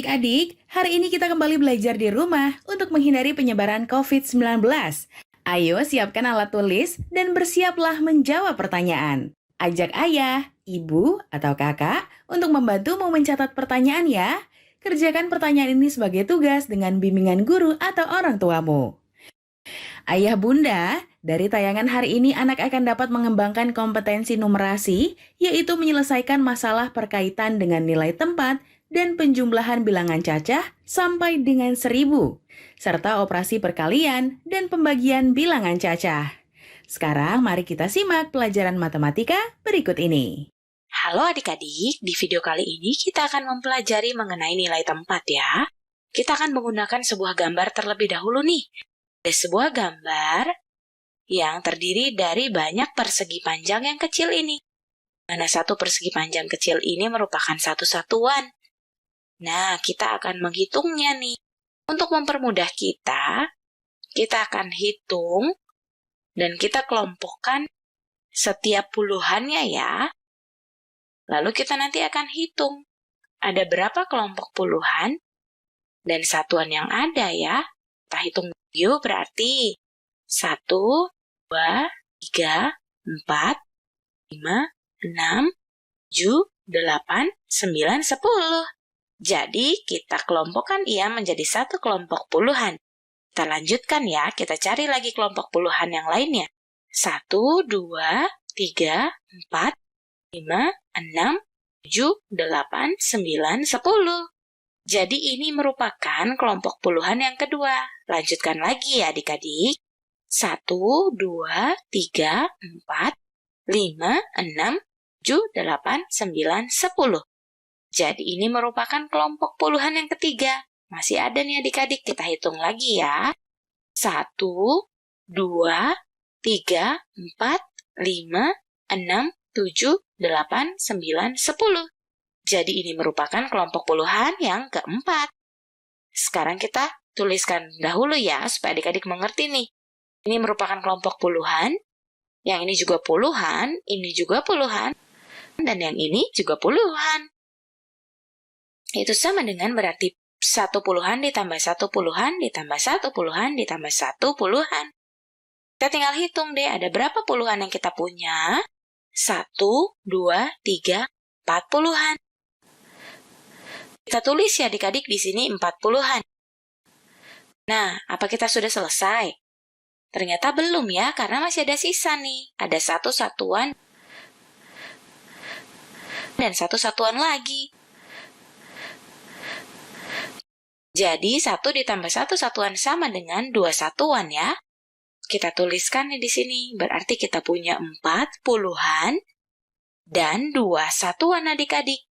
adik-adik, hari ini kita kembali belajar di rumah untuk menghindari penyebaran COVID-19. Ayo siapkan alat tulis dan bersiaplah menjawab pertanyaan. Ajak ayah, ibu, atau kakak untuk membantumu mencatat pertanyaan ya. Kerjakan pertanyaan ini sebagai tugas dengan bimbingan guru atau orang tuamu. Ayah bunda, dari tayangan hari ini anak akan dapat mengembangkan kompetensi numerasi, yaitu menyelesaikan masalah berkaitan dengan nilai tempat dan penjumlahan bilangan cacah sampai dengan 1000, serta operasi perkalian dan pembagian bilangan cacah. Sekarang mari kita simak pelajaran matematika berikut ini. Halo adik-adik, di video kali ini kita akan mempelajari mengenai nilai tempat ya. Kita akan menggunakan sebuah gambar terlebih dahulu nih. Ada sebuah gambar yang terdiri dari banyak persegi panjang yang kecil ini. Mana satu persegi panjang kecil ini merupakan satu satuan. Nah, kita akan menghitungnya nih. Untuk mempermudah kita akan hitung dan kita kelompokkan setiap puluhannya ya. Lalu kita nanti akan hitung ada berapa kelompok puluhan dan satuan yang ada ya. Kita hitung yuk berarti 1, 2, 3, 4, 5, 6, 7, 8, 9, 10. Jadi kita kelompokkan ia menjadi satu kelompok puluhan. Kita lanjutkan ya, kita cari lagi kelompok puluhan yang lainnya. 1, 2, 3, 4, 5, 6, 7, 8, 9, 10. Jadi ini merupakan kelompok puluhan yang kedua. Lanjutkan lagi ya adik-adik. 1, 2, 3, 4, 5, 6, 7, 8, 9, 10. Jadi ini merupakan kelompok puluhan yang ketiga. Masih ada nih adik-adik, kita hitung lagi ya. 1, 2, 3, 4, 5, 6, 7, 8, 9, 10. Jadi ini merupakan kelompok puluhan yang keempat. Sekarang kita tuliskan dahulu ya, supaya adik-adik mengerti nih. Ini merupakan kelompok puluhan, yang ini juga puluhan, ini juga puluhan, dan yang ini juga puluhan. Itu sama dengan berarti 1 puluhan ditambah 1 puluhan ditambah 1 puluhan ditambah 1 puluhan. Kita tinggal hitung deh, ada berapa puluhan yang kita punya? 1, 2, 3, 4 puluhan. Kita tulis ya adik-adik di sini 4 puluhan. Nah, apa kita sudah selesai? Ternyata belum ya, karena masih ada sisa nih. Ada satu satuan dan satu satuan lagi. Jadi 1 ditambah 1 satuan sama dengan 2 satuan ya. Kita tuliskan nih di sini, berarti kita punya 4 puluhan dan 2 satuan adik-adik.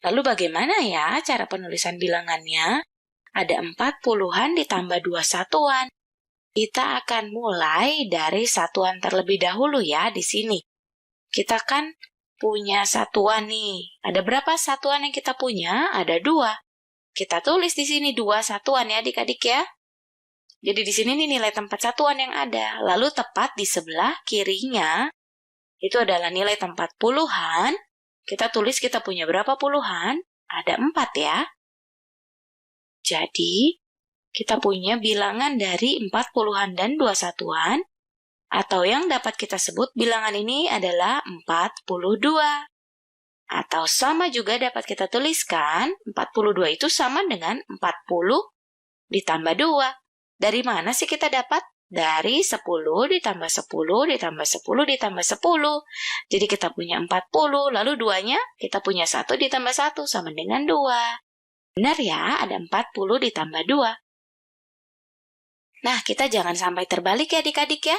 Lalu bagaimana ya cara penulisan bilangannya? Ada 4 puluhan ditambah 2 satuan. Kita akan mulai dari satuan terlebih dahulu ya di sini. Kita kan punya satuan nih. Ada berapa satuan yang kita punya? Ada 2. Kita tulis di sini 2 satuan ya adik-adik ya. Jadi di sini nih nilai tempat satuan yang ada. Lalu tepat di sebelah kirinya, itu adalah nilai tempat puluhan. Kita tulis kita punya berapa puluhan? Ada 4 ya. Jadi, kita punya bilangan dari 4 puluhan dan 2 satuan, atau yang dapat kita sebut bilangan ini adalah 42. Atau sama juga dapat kita tuliskan, 42 itu sama dengan 40 ditambah 2. Dari mana sih kita dapat? Dari 10 ditambah 10 ditambah 10 ditambah 10. Jadi kita punya 40, lalu 2-nya kita punya 1 ditambah 1 sama dengan 2. Benar ya, ada 40 ditambah 2. Nah, kita jangan sampai terbalik ya adik-adik ya.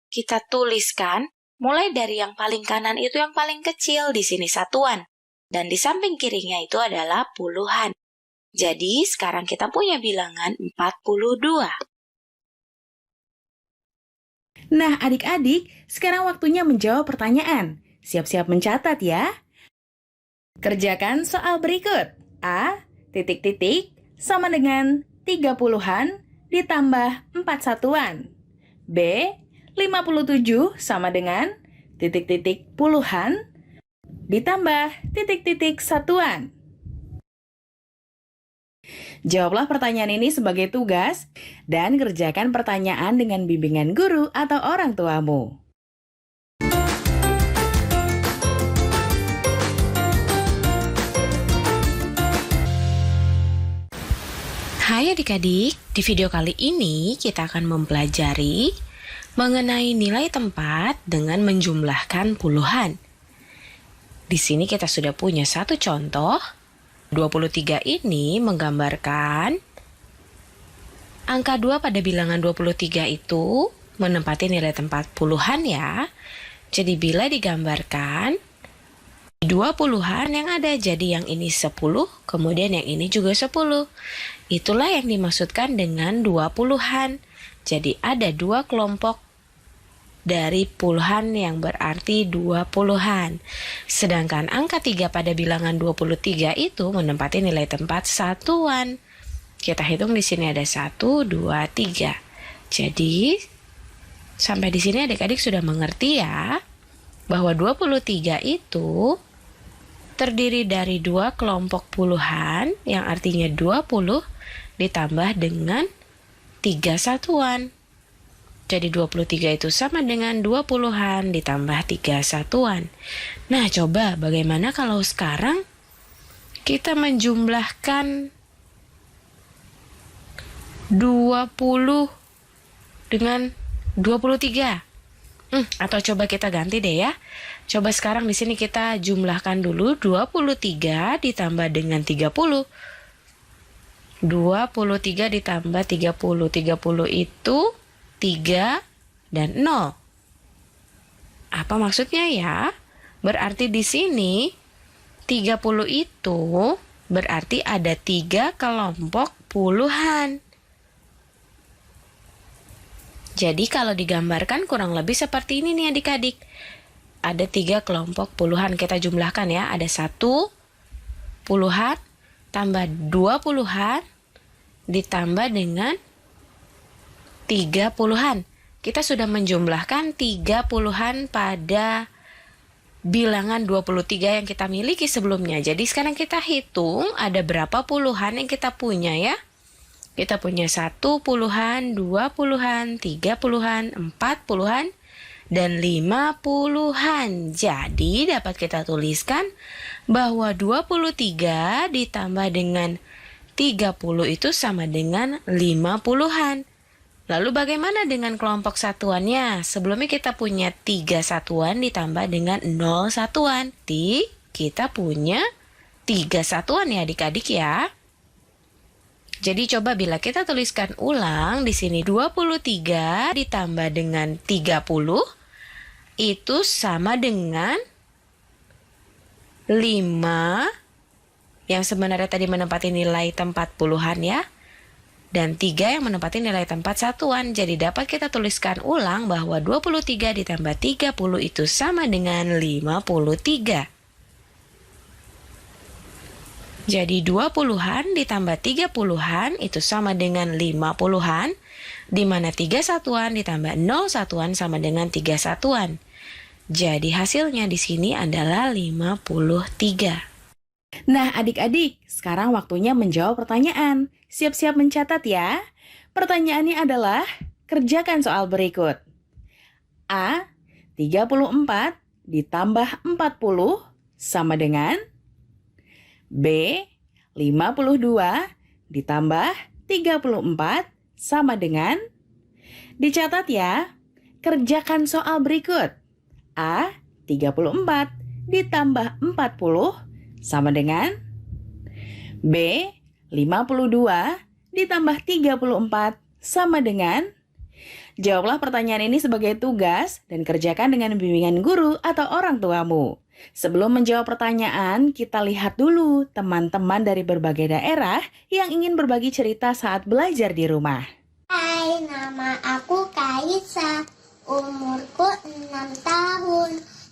Kita tuliskan, mulai dari yang paling kanan itu yang paling kecil, di sini satuan. Dan di samping kirinya itu adalah puluhan. Jadi, sekarang kita punya bilangan 42. Nah adik-adik, sekarang waktunya menjawab pertanyaan. Siap-siap mencatat ya. Kerjakan soal berikut. A, titik titik, sama dengan 3 puluhan ditambah 4 satuan. B, 57 sama dengan titik titik puluhan ditambah titik titik satuan. Jawablah pertanyaan ini sebagai tugas dan kerjakan pertanyaan dengan bimbingan guru atau orang tuamu. Hai adik-adik, di video kali ini kita akan mempelajari mengenai nilai tempat dengan menjumlahkan puluhan. Di sini kita sudah punya satu contoh. 23 ini menggambarkan angka 2 pada bilangan 23 itu menempati nilai tempat puluhan ya. Jadi bila digambarkan 2 puluhan yang ada, jadi yang ini 10, kemudian yang ini juga 10. Itulah yang dimaksudkan dengan 2 puluhan. Jadi ada 2 kelompok dari puluhan yang berarti 2 puluhan. Sedangkan angka 3 pada bilangan 23 itu menempati nilai tempat satuan. Kita hitung di sini ada 1, 2, 3. Jadi sampai di sini adik-adik sudah mengerti ya bahwa 23 itu terdiri dari 2 kelompok puluhan yang artinya 20 ditambah dengan 3 satuan. Jadi 23 itu sama dengan 2 puluhan ditambah 3 satuan. Nah, coba bagaimana kalau sekarang kita menjumlahkan 20 dengan 23. Atau coba kita ganti deh ya. Coba sekarang di sini kita jumlahkan dulu 23 ditambah dengan 30. 23 ditambah 30. 30 itu 3 dan 0. Apa maksudnya ya? Berarti di sini 30 itu berarti ada 3 kelompok puluhan. Jadi kalau digambarkan kurang lebih seperti ini nih adik-adik. Ada 3 kelompok puluhan, kita jumlahkan ya. Ada 1 puluhan tambah 2 puluhan ditambah dengan 3 puluhan. Kita sudah menjumlahkan 3 puluhan pada bilangan 23 yang kita miliki sebelumnya. Jadi sekarang kita hitung ada berapa puluhan yang kita punya ya. Kita punya 1 puluhan, 2 puluhan, 3 puluhan, 4 puluhan, dan 5 puluhan. Jadi dapat kita tuliskan bahwa 23 ditambah dengan 30 itu sama dengan 5 puluhan. Lalu bagaimana dengan kelompok satuannya? Sebelumnya kita punya 3 satuan ditambah dengan 0 satuan. Kita punya 3 satuan ya adik-adik ya. Jadi coba bila kita tuliskan ulang di sini 23 ditambah dengan 30 itu sama dengan 5 yang sebenarnya tadi menempati nilai tempat puluhan ya. Dan 3 yang menempati nilai tempat satuan. Jadi dapat kita tuliskan ulang bahwa 23 ditambah 30 itu sama dengan 53. Jadi 2 puluhan ditambah 3 puluhan itu sama dengan 5 puluhan, di mana 3 satuan ditambah 0 satuan sama dengan 3 satuan. Jadi hasilnya di sini adalah 53. Nah adik-adik, sekarang waktunya menjawab pertanyaan. Siap-siap mencatat ya. Pertanyaannya adalah, kerjakan soal berikut. A. 34 ditambah 40 sama dengan B. 52 ditambah 34 sama dengan. Dicatat ya. Kerjakan soal berikut. A. 34 ditambah 40 sama dengan B. 52 ditambah 34 sama dengan. Jawablah pertanyaan ini sebagai tugas dan kerjakan dengan bimbingan guru atau orang tuamu. Sebelum menjawab pertanyaan, kita lihat dulu teman-teman dari berbagai daerah yang ingin berbagi cerita saat belajar di rumah. Hai, nama aku Kaisa. Umurku 6 tahun.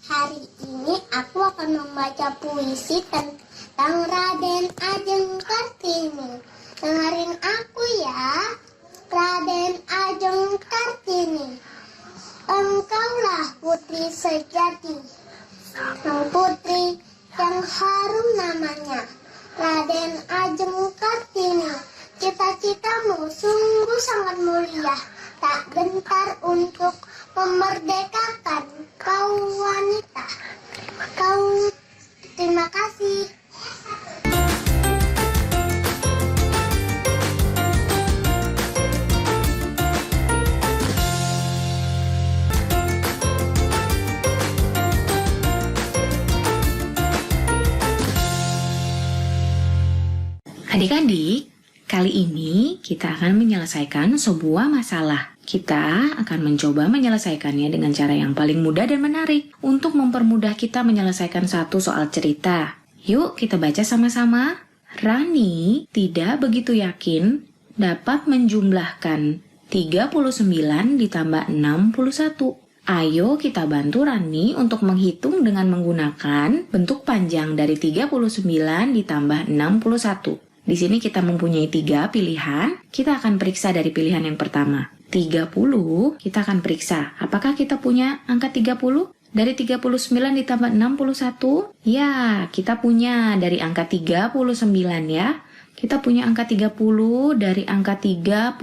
Hari ini aku akan membaca puisi tentang Raden Ajeng Kartini. Dengerin aku ya. Raden Ajeng Kartini, engkaulah putri sejati, sang putri yang harum namanya. Raden Ajeng Kartini. Cita-citamu sungguh sangat mulia, tak gentar untuk memerdekakan kaum wanita. Terima kasih. Adik-adik, kali ini kita akan menyelesaikan sebuah masalah. Kita akan mencoba menyelesaikannya dengan cara yang paling mudah dan menarik untuk mempermudah kita menyelesaikan satu soal cerita. Yuk kita baca sama-sama. Rani tidak begitu yakin dapat menjumlahkan 39 ditambah 61. Ayo kita bantu Rani untuk menghitung dengan menggunakan bentuk panjang dari 39 ditambah 61. Di sini kita mempunyai 3 pilihan. Kita akan periksa dari pilihan yang pertama. 30, kita akan periksa. Apakah kita punya angka 30? Dari 39 ditambah 61? Ya, kita punya dari angka 39 ya. Kita punya angka 30 dari angka 39.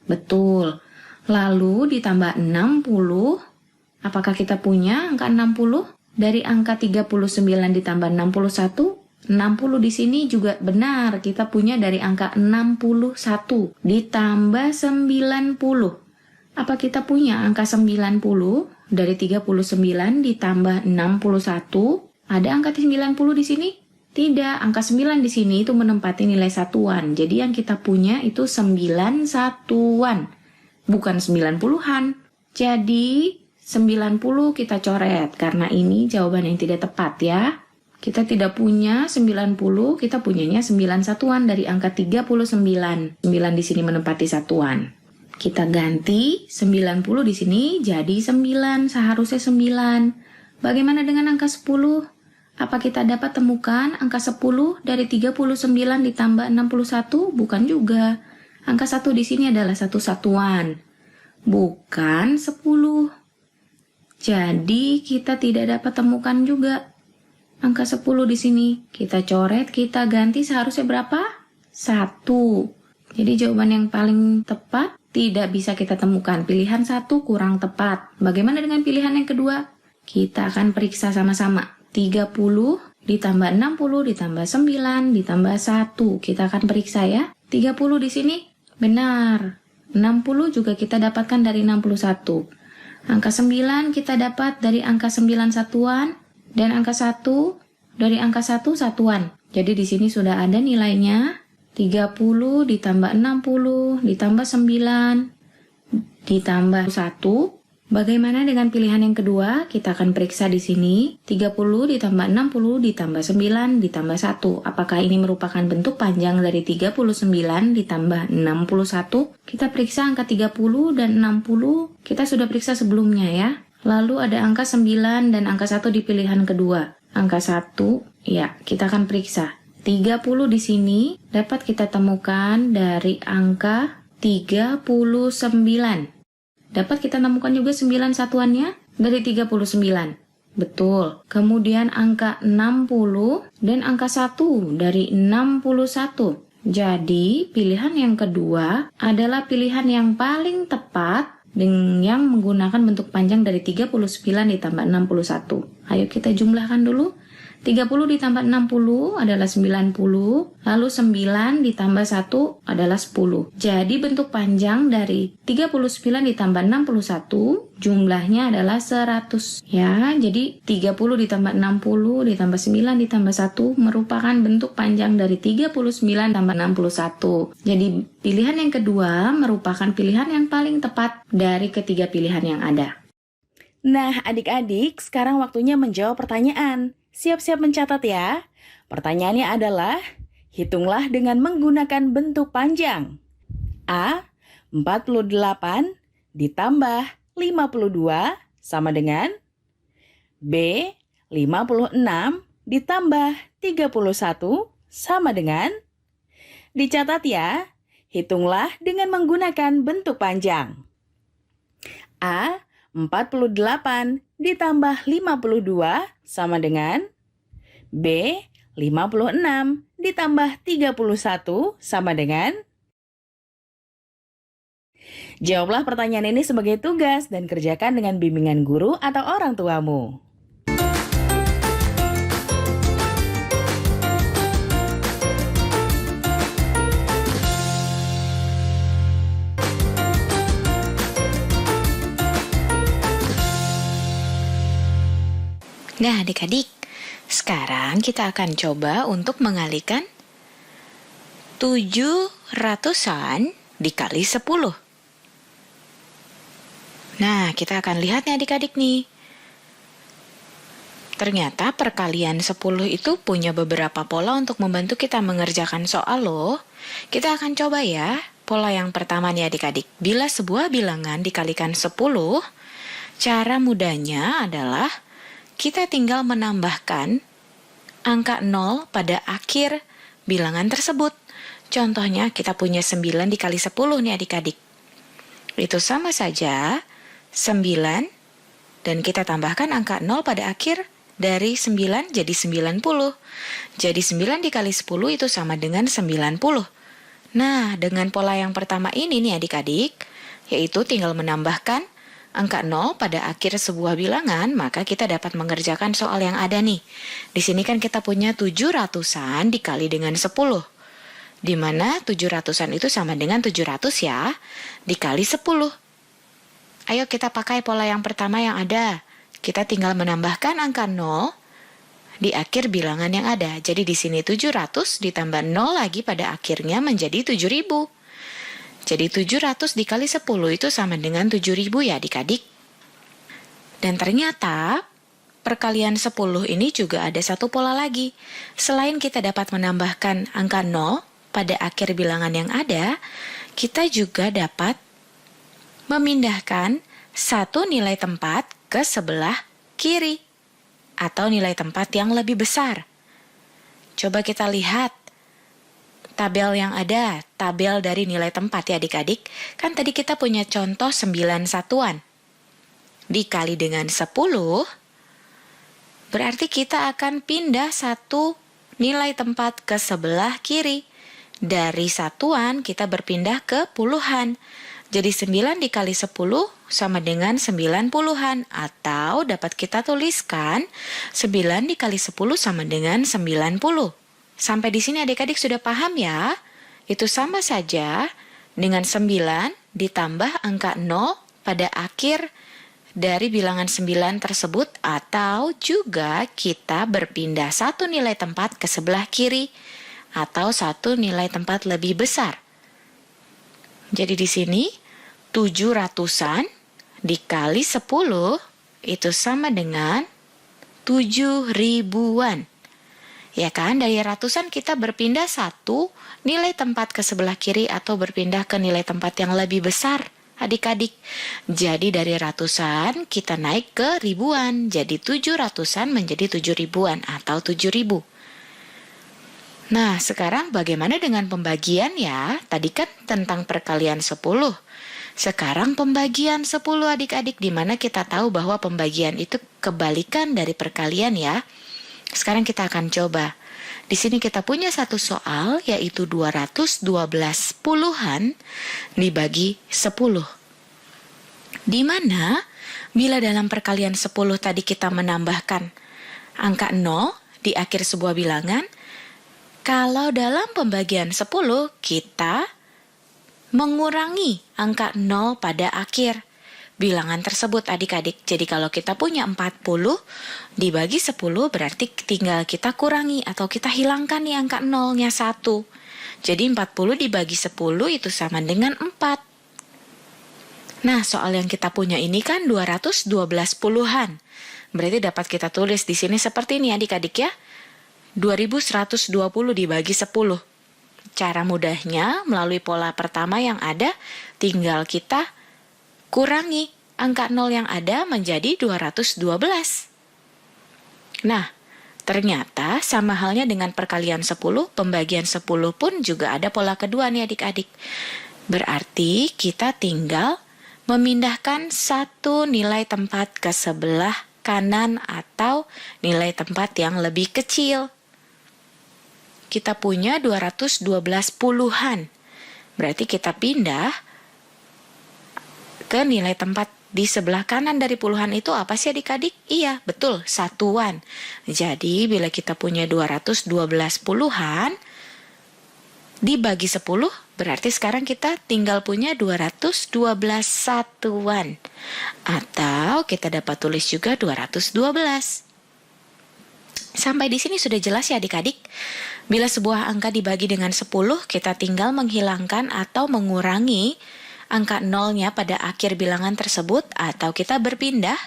Betul. Lalu ditambah 60. Apakah kita punya angka 60? Dari angka 39 ditambah 61? 60 di sini juga benar, kita punya dari angka 61 ditambah 90. Apa kita punya angka 90 dari 39 ditambah 61? Ada angka 90 di sini? Tidak, angka 9 di sini itu menempati nilai satuan. Jadi yang kita punya itu 9 satuan, bukan 90-an. Jadi 90 kita coret karena ini jawaban yang tidak tepat ya. Kita tidak punya 90, kita punyanya 9 satuan dari angka 39. 9 di sini menempati satuan. Kita ganti 90 di sini jadi 9, seharusnya 9. Bagaimana dengan angka 10? Apa kita dapat temukan angka 10 dari 39 ditambah 61? Bukan juga. Angka 1 di sini adalah satu satuan, bukan 10. Jadi kita tidak dapat temukan juga angka 10 di sini. Kita coret, kita ganti seharusnya berapa? 1. Jadi jawaban yang paling tepat tidak bisa kita temukan. Pilihan 1 kurang tepat. Bagaimana dengan pilihan yang kedua? Kita akan periksa sama-sama. 30 ditambah 60 ditambah 9 ditambah 1. Kita akan periksa ya. 30 di sini benar. 60 juga kita dapatkan dari 61. Angka 9 kita dapat dari angka 9 satuan. Dan angka 1 dari angka 1 satuan. Jadi di sini sudah ada nilainya 30 ditambah 60 ditambah 9 ditambah 1. Bagaimana dengan pilihan yang kedua? Kita akan periksa di sini 30 ditambah 60 ditambah 9 ditambah 1. Apakah ini merupakan bentuk panjang dari 39 ditambah 61? Kita periksa angka 30 dan 60. Kita sudah periksa sebelumnya ya. Lalu ada angka 9 dan angka 1 di pilihan kedua. Angka 1, ya, kita akan periksa. 30 di sini dapat kita temukan dari angka 39. Dapat kita temukan juga 9 satuannya dari 39. Betul. Kemudian angka 60 dan angka 1 dari 61. Jadi, pilihan yang kedua adalah pilihan yang paling tepat dengan yang menggunakan bentuk panjang dari 39 ditambah 61. Ayo kita jumlahkan dulu. 30 ditambah 60 adalah 90, lalu 9 ditambah 1 adalah 10. Jadi bentuk panjang dari 39 ditambah 61 jumlahnya adalah 100. Ya, jadi 30 ditambah 60 ditambah 9 ditambah 1 merupakan bentuk panjang dari 39 tambah 61. Jadi pilihan yang kedua merupakan pilihan yang paling tepat dari ketiga pilihan yang ada. Nah, adik-adik, sekarang waktunya menjawab pertanyaan. Siap-siap mencatat ya. Pertanyaannya adalah, hitunglah dengan menggunakan bentuk panjang. A. 48 ditambah 52 sama dengan B. 56 ditambah 31 sama dengan. Dicatat ya, hitunglah dengan menggunakan bentuk panjang. A. 48 ditambah 52 sama dengan B. 56 ditambah 31 sama dengan? Jawablah pertanyaan ini sebagai tugas dan kerjakan dengan bimbingan guru atau orang tuamu. Nah, adik-adik, sekarang kita akan coba untuk mengalihkan 700-an dikali 10. Nah, kita akan lihat nih adik-adik nih. Ternyata perkalian 10 itu punya beberapa pola untuk membantu kita mengerjakan soal loh. Kita akan coba ya. Pola yang pertama nih adik-adik. Bila sebuah bilangan dikalikan 10, cara mudahnya adalah kita tinggal menambahkan angka 0 pada akhir bilangan tersebut. Contohnya kita punya 9 dikali 10 nih adik-adik. Itu sama saja 9 dan kita tambahkan angka 0 pada akhir dari 9 jadi 90. Jadi 9 dikali 10 itu sama dengan 90. Nah, dengan pola yang pertama ini nih adik-adik, yaitu tinggal menambahkan angka 0 pada akhir sebuah bilangan, maka kita dapat mengerjakan soal yang ada nih. Di sini kan kita punya 700-an dikali dengan 10. Di mana 700-an itu sama dengan 700 ya, dikali 10. Ayo kita pakai pola yang pertama yang ada. Kita tinggal menambahkan angka 0 di akhir bilangan yang ada. Jadi di sini 700 ditambah 0 lagi pada akhirnya menjadi 7000. Jadi 700 dikali 10 itu sama dengan 7.000 ya adik-adik. Dan ternyata perkalian 10 ini juga ada satu pola lagi. Selain kita dapat menambahkan angka 0 pada akhir bilangan yang ada, kita juga dapat memindahkan satu nilai tempat ke sebelah kiri atau nilai tempat yang lebih besar. Coba kita lihat tabel yang ada, tabel dari nilai tempat ya adik-adik. Kan tadi kita punya contoh 9 satuan. Dikali dengan 10, berarti kita akan pindah satu nilai tempat ke sebelah kiri. Dari satuan kita berpindah ke puluhan. Jadi 9 dikali 10 sama dengan 90-an. Atau dapat kita tuliskan 9 dikali 10 sama dengan 90. Sampai di sini adik-adik sudah paham ya? Itu sama saja dengan 9 ditambah angka 0 pada akhir dari bilangan 9 tersebut, atau juga kita berpindah satu nilai tempat ke sebelah kiri atau satu nilai tempat lebih besar. Jadi di sini 700-an dikali 10 itu sama dengan 7.000-an. Ya kan, dari ratusan kita berpindah satu nilai tempat ke sebelah kiri atau berpindah ke nilai tempat yang lebih besar, adik-adik. Jadi dari ratusan kita naik ke ribuan, jadi 700-an menjadi 7.000-an atau 7.000. Nah, sekarang bagaimana dengan pembagian ya? Tadi kan tentang perkalian 10. Sekarang pembagian 10 adik-adik, di mana kita tahu bahwa pembagian itu kebalikan dari perkalian ya. Sekarang kita akan coba. Di sini kita punya satu soal, yaitu 212 puluhan dibagi 10. Di mana bila dalam perkalian 10 tadi kita menambahkan angka 0 di akhir sebuah bilangan, kalau dalam pembagian 10 kita mengurangi angka 0 pada akhir bilangan tersebut adik-adik. Jadi kalau kita punya 40 dibagi 10 berarti tinggal kita kurangi atau kita hilangkan nih angka 0-nya 1. Jadi 40 dibagi 10 itu sama dengan 4. Nah, soal yang kita punya ini kan 212 puluhan. Berarti dapat kita tulis di sini seperti ini adik-adik ya. 2120 dibagi 10. Cara mudahnya melalui pola pertama yang ada, tinggal kita kurangi angka 0 yang ada menjadi 212. Nah, ternyata sama halnya dengan perkalian 10, pembagian 10 pun juga ada pola kedua nih adik-adik. Berarti kita tinggal memindahkan satu nilai tempat ke sebelah kanan atau nilai tempat yang lebih kecil. kita punya 212 puluhan. Berarti kita pindah ke nilai tempat di sebelah kanan dari puluhan itu apa sih adik-adik? Iya, betul, satuan. Jadi bila kita punya 212 puluhan dibagi 10, berarti sekarang kita tinggal punya 212 satuan. Atau kita dapat tulis juga 212. Sampai di sini sudah jelas ya adik-adik. Bila sebuah angka dibagi dengan 10, kita tinggal menghilangkan atau mengurangi angka nolnya pada akhir bilangan tersebut, atau kita berpindah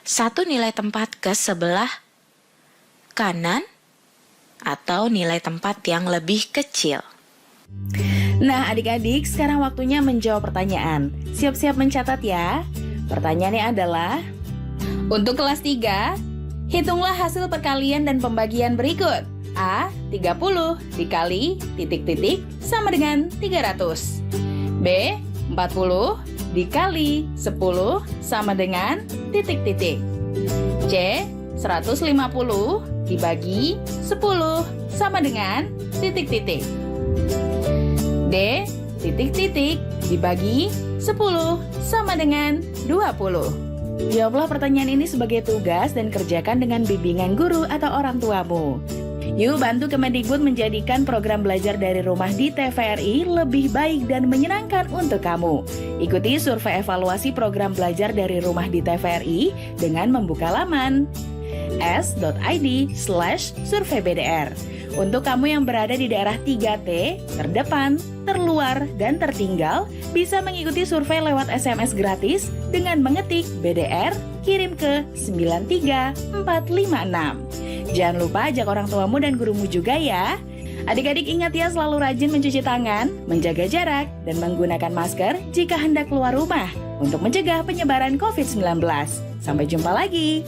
satu nilai tempat ke sebelah kanan atau nilai tempat yang lebih kecil. Nah adik-adik, sekarang waktunya menjawab pertanyaan. Siap-siap mencatat ya. Pertanyaannya adalah, untuk kelas 3, hitunglah hasil perkalian dan pembagian berikut. A. 30 dikali titik-titik sama dengan 300. B. 40 dikali 10 sama dengan titik-titik. C. 150 dibagi 10 sama dengan titik-titik. D. Titik-titik dibagi 10 sama dengan 20. Jawablah pertanyaan ini sebagai tugas dan kerjakan dengan bimbingan guru atau orang tuamu. Yuk bantu Kemendikbud menjadikan program belajar dari rumah di TVRI lebih baik dan menyenangkan untuk kamu. Ikuti survei evaluasi program belajar dari rumah di TVRI dengan membuka laman s.id/surveybdr. Untuk kamu yang berada di daerah 3T, terdepan, terluar, dan tertinggal, bisa mengikuti survei lewat SMS gratis dengan mengetik BDR, kirim ke 93456. Jangan lupa ajak orang tuamu dan gurumu juga ya. Adik-adik ingat ya, selalu rajin mencuci tangan, menjaga jarak, dan menggunakan masker jika hendak keluar rumah untuk mencegah penyebaran COVID-19. Sampai jumpa lagi.